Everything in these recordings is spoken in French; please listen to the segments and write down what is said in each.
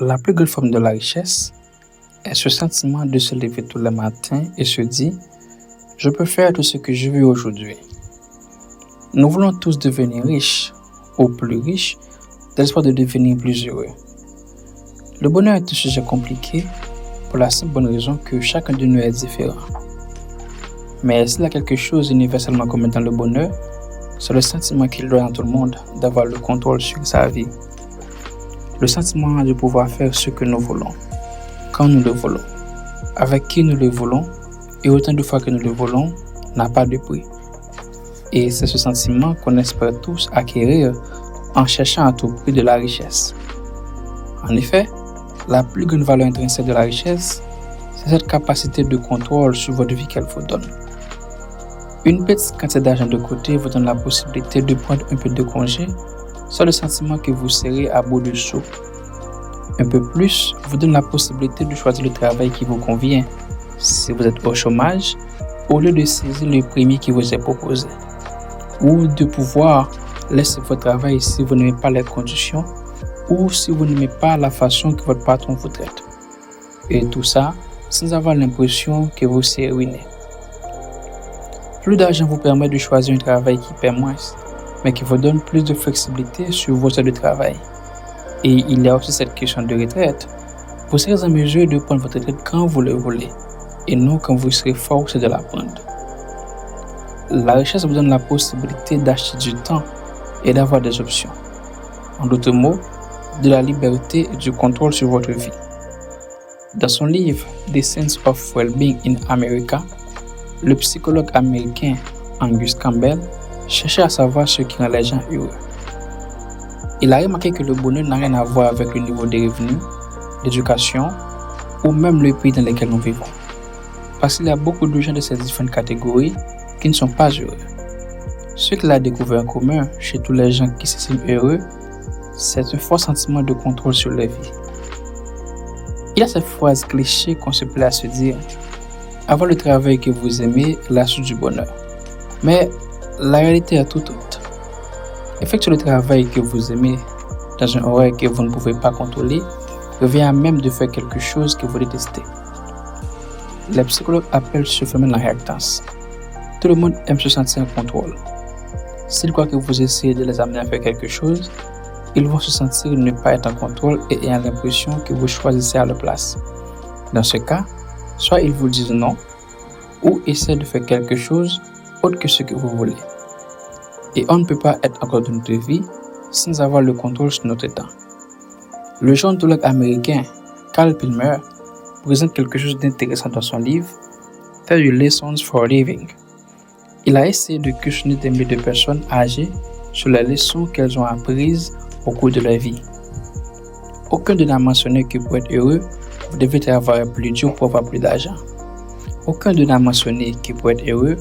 La plus grande forme de la richesse est ce sentiment de se lever tous les matins et se dire: je peux faire tout ce que je veux aujourd'hui. Nous voulons tous devenir riches ou plus riches, dans l'espoir de devenir plus heureux. Le bonheur est un sujet compliqué pour la simple bonne raison que chacun de nous est différent. Mais s'il y a quelque chose universellement commun dans le bonheur, c'est le sentiment qu'il donne à tout le monde d'avoir le contrôle sur sa vie. Le sentiment de pouvoir faire ce que nous voulons, quand nous le voulons, avec qui nous le voulons, et autant de fois que nous le voulons, n'a pas de prix. Et c'est ce sentiment qu'on espère tous acquérir en cherchant à tout prix de la richesse. En effet, la plus grande valeur intrinsèque de la richesse, c'est cette capacité de contrôle sur votre vie qu'elle vous donne. Une petite quantité d'argent de côté vous donne la possibilité de prendre un peu de congé sans le sentiment que vous serez à bout de soupe. Un peu plus vous donne la possibilité de choisir le travail qui vous convient si vous êtes au chômage, au lieu de saisir le premier qui vous est proposé. Ou de pouvoir laisser votre travail si vous n'aimez pas les conditions ou si vous n'aimez pas la façon que votre patron vous traite. Et tout ça sans avoir l'impression que vous serez ruiné. Plus d'argent vous permet de choisir un travail qui paie moins, mais qui vous donne plus de flexibilité sur votre heure de travail. Et il y a aussi cette question de retraite. Vous serez en mesure de prendre votre retraite quand vous le voulez, et non quand vous serez forcé de la prendre. La richesse vous donne la possibilité d'acheter du temps et d'avoir des options. En d'autres mots, de la liberté et du contrôle sur votre vie. Dans son livre The Sense of Well-Being in America, le psychologue américain Angus Campbell cherchait à savoir ce qui rend les gens heureux. Il a remarqué que le bonheur n'a rien à voir avec le niveau des revenus, l'éducation ou même le pays dans lequel nous vivons. Parce qu'il y a beaucoup de gens de ces différentes catégories qui ne sont pas heureux. Ce qu'il a découvert en commun chez tous les gens qui s'estiment heureux, c'est un fort sentiment de contrôle sur leur vie. Il y a cette phrase cliché qu'on se plaît à se dire: avoir le travail que vous aimez est la source du bonheur. Mais la réalité est tout autre. Effectuer le travail que vous aimez dans un horaire que vous ne pouvez pas contrôler revient à même de faire quelque chose que vous détestez. Les psychologues appellent ce phénomène la réactance. Tout le monde aime se sentir en contrôle. S'ils croient que vous essayez de les amener à faire quelque chose, ils vont se sentir ne pas être en contrôle et ayant l'impression que vous choisissez à leur place. Dans ce cas, soit ils vous disent non, ou essaient de faire quelque chose autre que ce que vous voulez. Et on ne peut pas être encore de notre vie sans avoir le contrôle sur notre temps. Le jeune ontologue américain Carl Pilmer présente quelque chose d'intéressant dans son livre 30 Lessons for Living. Il a essayé de questionner des milliers de personnes âgées sur les leçons qu'elles ont apprises au cours de leur vie. Aucun d'eux n'a mentionné que pour être heureux, vous devez travailler plus dur pour avoir plus d'argent. Aucun d'eux n'a mentionné que pour être heureux,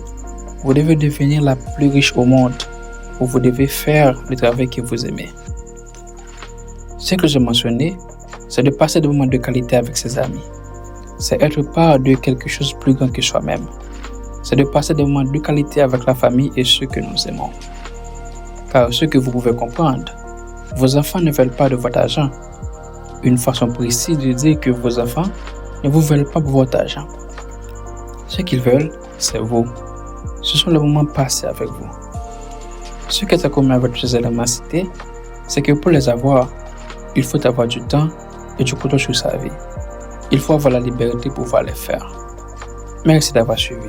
vous devez devenir la plus riche au monde ou vous devez faire le travail que vous aimez. Ce que j'ai mentionné, c'est de passer des moments de qualité avec ses amis. C'est être part de quelque chose de plus grand que soi-même. C'est de passer des moments de qualité avec la famille et ceux que nous aimons. Car ce que vous pouvez comprendre, vos enfants ne veulent pas de votre argent. Une façon précise de dire que vos enfants ne vous veulent pas pour votre argent. Ce qu'ils veulent, c'est vous. Ce sont les moments passés avec vous. Ce qui est en commun avec ces éléments cités, c'est que pour les avoir, il faut avoir du temps et du contrôle sur sa vie. Il faut avoir la liberté pour pouvoir les faire. Merci d'avoir suivi.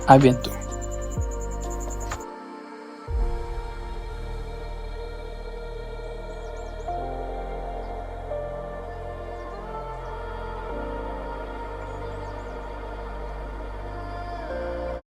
À bientôt.